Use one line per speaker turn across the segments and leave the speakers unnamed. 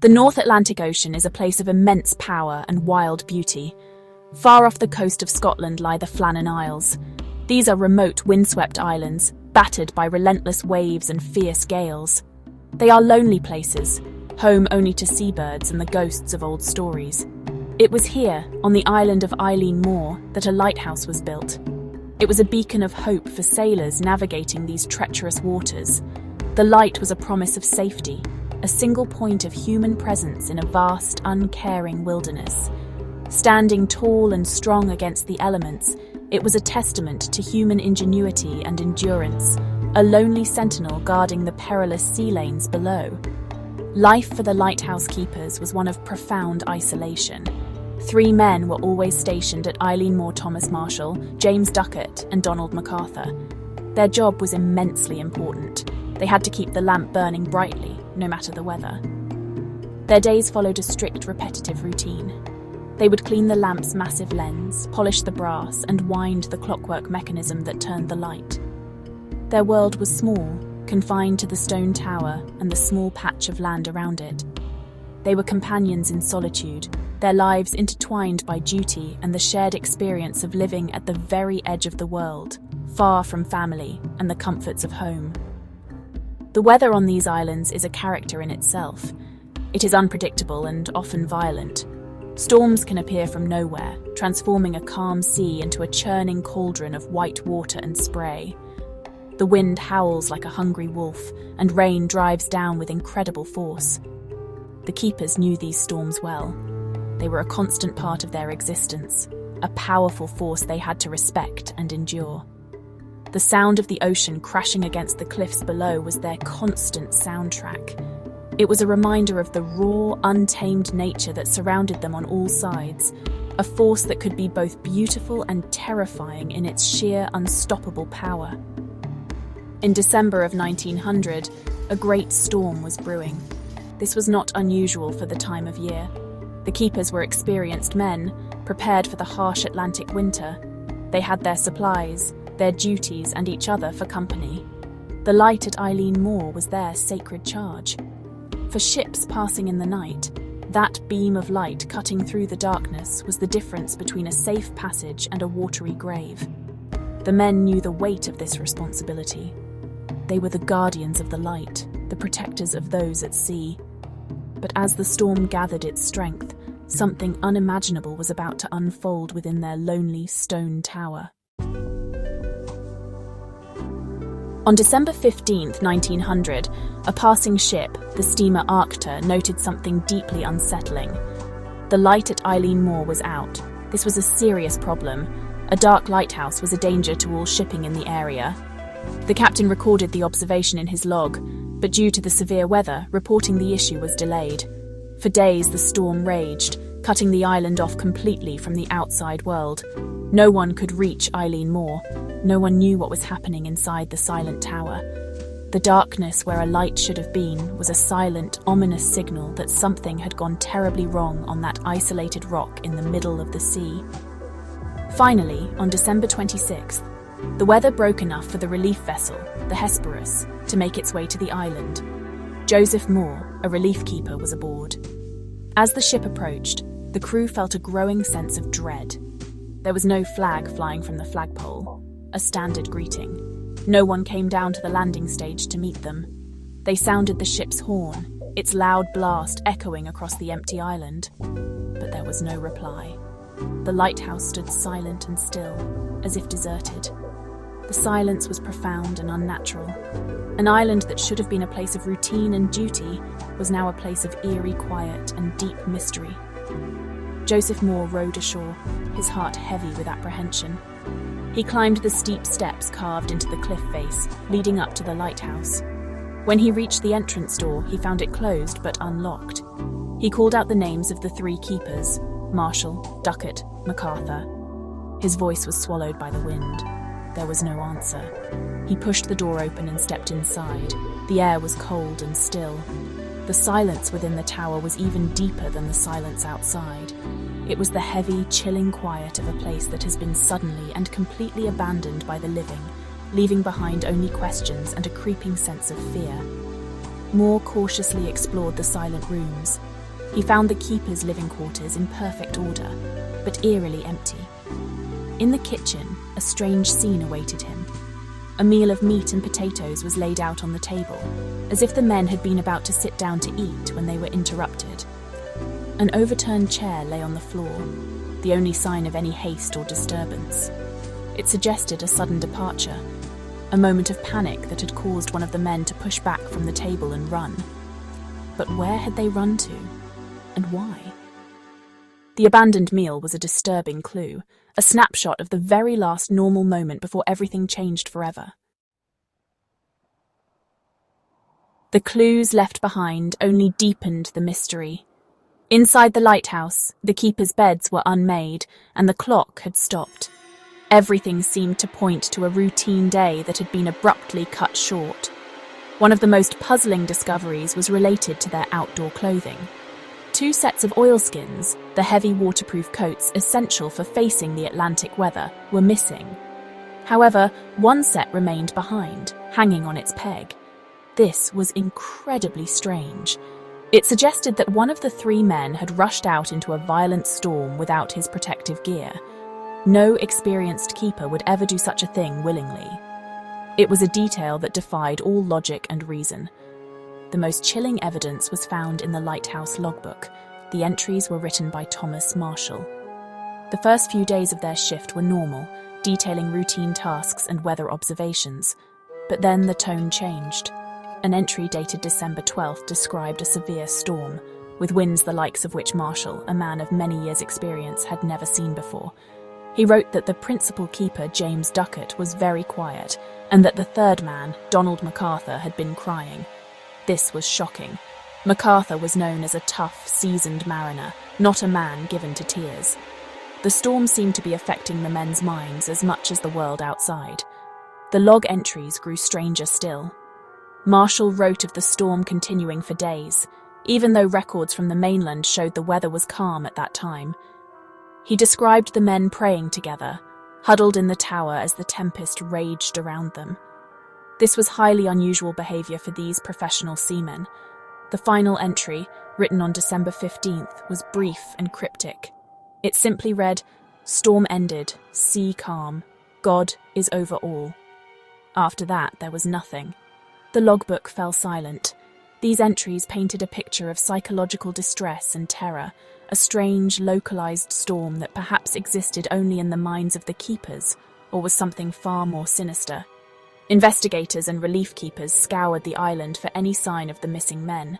The North Atlantic Ocean is a place of immense power and wild beauty. Far off the coast of Scotland lie the Flannan Isles. These are remote, windswept islands, battered by relentless waves and fierce gales. They are lonely places, home only to seabirds and the ghosts of old stories. It was here, on the island of Eilean Mor, that a lighthouse was built. It was a beacon of hope for sailors navigating these treacherous waters. The light was a promise of safety, a single point of human presence in a vast, uncaring wilderness. Standing tall and strong against the elements, it was a testament to human ingenuity and endurance, a lonely sentinel guarding the perilous sea lanes below. Life for the lighthouse keepers was one of profound isolation. 3 men were always stationed at Eilean Mor: Thomas Marshall, James Duckett, and Donald MacArthur. Their job was immensely important. They had to keep the lamp burning brightly, no matter the weather. Their days followed a strict, repetitive routine. They would clean the lamp's massive lens, polish the brass, and wind the clockwork mechanism that turned the light. Their world was small, confined to the stone tower and the small patch of land around it. They were companions in solitude, their lives intertwined by duty and the shared experience of living at the very edge of the world, far from family and the comforts of home. The weather on these islands is a character in itself. It is unpredictable and often violent. Storms can appear from nowhere, transforming a calm sea into a churning cauldron of white water and spray. The wind howls like a hungry wolf, and rain drives down with incredible force. The keepers knew these storms well. They were a constant part of their existence, a powerful force they had to respect and endure. The sound of the ocean crashing against the cliffs below was their constant soundtrack. It was a reminder of the raw, untamed nature that surrounded them on all sides, a force that could be both beautiful and terrifying in its sheer, unstoppable power. In December of 1900, a great storm was brewing. This was not unusual for the time of year. The keepers were experienced men, prepared for the harsh Atlantic winter. They had their supplies, their duties, and each other for company. The light at Eilean Mor was their sacred charge. For ships passing in the night, that beam of light cutting through the darkness was the difference between a safe passage and a watery grave. The men knew the weight of this responsibility. They were the guardians of the light, the protectors of those at sea. But as the storm gathered its strength, something unimaginable was about to unfold within their lonely stone tower. On December 15, 1900, a passing ship, the steamer Arctur, noted something deeply unsettling. The light at Eilean Mor was out. This was a serious problem. A dark lighthouse was a danger to all shipping in the area. The captain recorded the observation in his log, but due to the severe weather, reporting the issue was delayed. For days, the storm raged, cutting the island off completely from the outside world. No one could reach Eilean Mor. No one knew what was happening inside the silent tower. The darkness where a light should have been was a silent, ominous signal that something had gone terribly wrong on that isolated rock in the middle of the sea. Finally, on December 26th, the weather broke enough for the relief vessel, the Hesperus, to make its way to the island. Joseph Moore, a relief keeper, was aboard. As the ship approached, the crew felt a growing sense of dread. There was no flag flying from the flagpole, a standard greeting. No one came down to the landing stage to meet them. They sounded the ship's horn, its loud blast echoing across the empty island. But there was no reply. The lighthouse stood silent and still, as if deserted. The silence was profound and unnatural. An island that should have been a place of routine and duty was now a place of eerie quiet and deep mystery. Joseph Moore rowed ashore, his heart heavy with apprehension. He climbed the steep steps carved into the cliff face, leading up to the lighthouse. When he reached the entrance door, he found it closed but unlocked. He called out the names of the 3 keepers: Marshall, Duckett, MacArthur. His voice was swallowed by the wind. There was no answer. He pushed the door open and stepped inside. The air was cold and still. The silence within the tower was even deeper than the silence outside. It was the heavy, chilling quiet of a place that has been suddenly and completely abandoned by the living, leaving behind only questions and a creeping sense of fear. Moore cautiously explored the silent rooms. He found the keeper's living quarters in perfect order, but eerily empty. In the kitchen, a strange scene awaited him. A meal of meat and potatoes was laid out on the table, as if the men had been about to sit down to eat when they were interrupted. An overturned chair lay on the floor, the only sign of any haste or disturbance. It suggested a sudden departure, a moment of panic that had caused one of the men to push back from the table and run. But where had they run to, and why? The abandoned meal was a disturbing clue, a snapshot of the very last normal moment before everything changed forever. The clues left behind only deepened the mystery. Inside the lighthouse, the keepers' beds were unmade, and the clock had stopped. Everything seemed to point to a routine day that had been abruptly cut short. One of the most puzzling discoveries was related to their outdoor clothing. 2 sets of oilskins, the heavy waterproof coats essential for facing the Atlantic weather, were missing. However, 1 set remained behind, hanging on its peg. This was incredibly strange. It suggested that one of the 3 men had rushed out into a violent storm without his protective gear. No experienced keeper would ever do such a thing willingly. It was a detail that defied all logic and reason. The most chilling evidence was found in the lighthouse logbook. The entries were written by Thomas Marshall. The first few days of their shift were normal, detailing routine tasks and weather observations. But then the tone changed. An entry dated December 12th described a severe storm, with winds the likes of which Marshall, a man of many years' experience, had never seen before. He wrote that the principal keeper, James Duckett, was very quiet, and that the 3rd man, Donald MacArthur, had been crying. This was shocking. MacArthur was known as a tough, seasoned mariner, not a man given to tears. The storm seemed to be affecting the men's minds as much as the world outside. The log entries grew stranger still. Marshall wrote of the storm continuing for days, even though records from the mainland showed the weather was calm at that time. He described the men praying together, huddled in the tower as the tempest raged around them. This was highly unusual behaviour for these professional seamen. The final entry, written on December 15th, was brief and cryptic. It simply read, "Storm ended, sea calm, God is over all." After that, there was nothing. The logbook fell silent. These entries painted a picture of psychological distress and terror, a strange, localised storm that perhaps existed only in the minds of the keepers, or was something far more sinister. Investigators and relief keepers scoured the island for any sign of the missing men.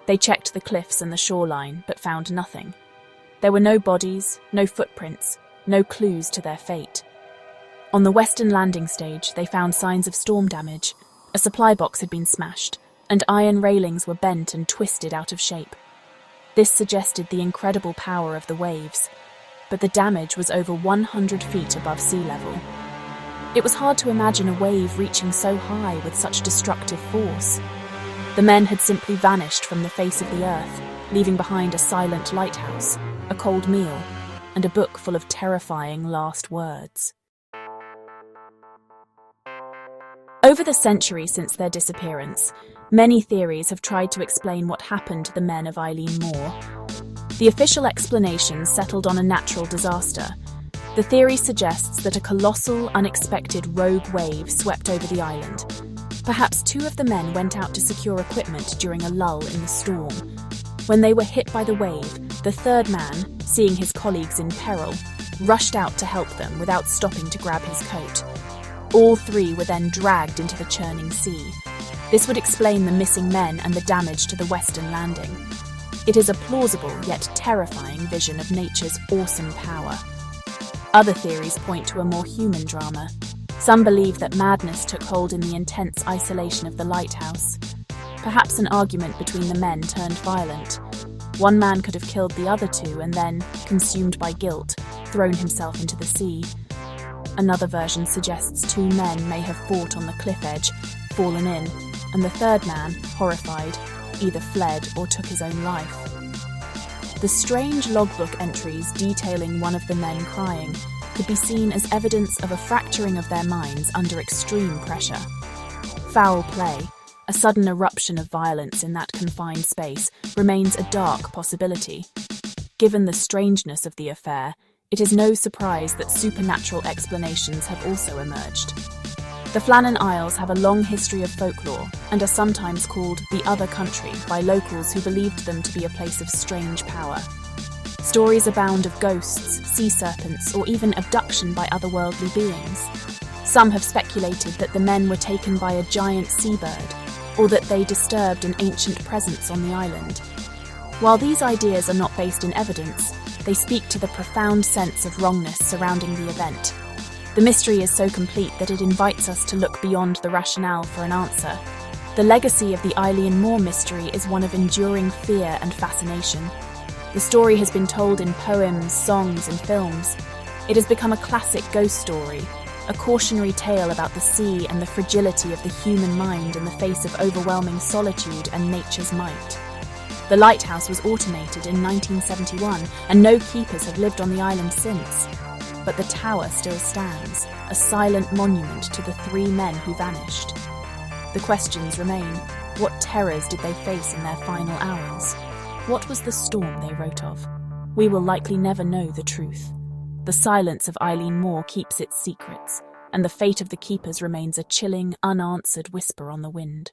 They checked the cliffs and the shoreline, but found nothing. There were no bodies, no footprints, no clues to their fate. On the western landing stage, they found signs of storm damage. A supply box had been smashed, and iron railings were bent and twisted out of shape. This suggested the incredible power of the waves, but the damage was over 100 feet above sea level. It was hard to imagine a wave reaching so high with such destructive force. The men had simply vanished from the face of the earth, leaving behind a silent lighthouse, a cold meal, and a book full of terrifying last words. Over the century since their disappearance, many theories have tried to explain what happened to the men of Eilean Mor. The official explanation settled on a natural disaster. The theory suggests that a colossal, unexpected rogue wave swept over the island. Perhaps 2 of the men went out to secure equipment during a lull in the storm. When they were hit by the wave, the 3rd man, seeing his colleagues in peril, rushed out to help them without stopping to grab his coat. All 3 were then dragged into the churning sea. This would explain the missing men and the damage to the western landing. It is a plausible yet terrifying vision of nature's awesome power. Other theories point to a more human drama. Some believe that madness took hold in the intense isolation of the lighthouse. Perhaps an argument between the men turned violent. One man could have killed the other 2 and then, consumed by guilt, thrown himself into the sea. Another version suggests 2 men may have fought on the cliff edge, fallen in, and the 3rd man, horrified, either fled or took his own life. The strange logbook entries detailing one of the men crying could be seen as evidence of a fracturing of their minds under extreme pressure. Foul play, A sudden eruption of violence in that confined space remains a dark possibility. Given the strangeness of the affair, it is no surprise that supernatural explanations have also emerged. The Flannan Isles have a long history of folklore and are sometimes called the Other Country by locals who believed them to be a place of strange power. Stories abound of ghosts, sea serpents, or even abduction by otherworldly beings. Some have speculated that the men were taken by a giant seabird, or that they disturbed an ancient presence on the island. While these ideas are not based in evidence, they speak to the profound sense of wrongness surrounding the event. The mystery is so complete that it invites us to look beyond the rationale for an answer. The legacy of the Eilean Mor mystery is one of enduring fear and fascination. The story has been told in poems, songs, and films. It has become a classic ghost story, a cautionary tale about the sea and the fragility of the human mind in the face of overwhelming solitude and nature's might. The lighthouse was automated in 1971, and no keepers have lived on the island since. But the tower still stands, a silent monument to the 3 men who vanished. The questions remain. What terrors did they face in their final hours? What was the storm they wrote of? We will likely never know the truth. The silence of Eilean Mor keeps its secrets, and the fate of the keepers remains a chilling, unanswered whisper on the wind.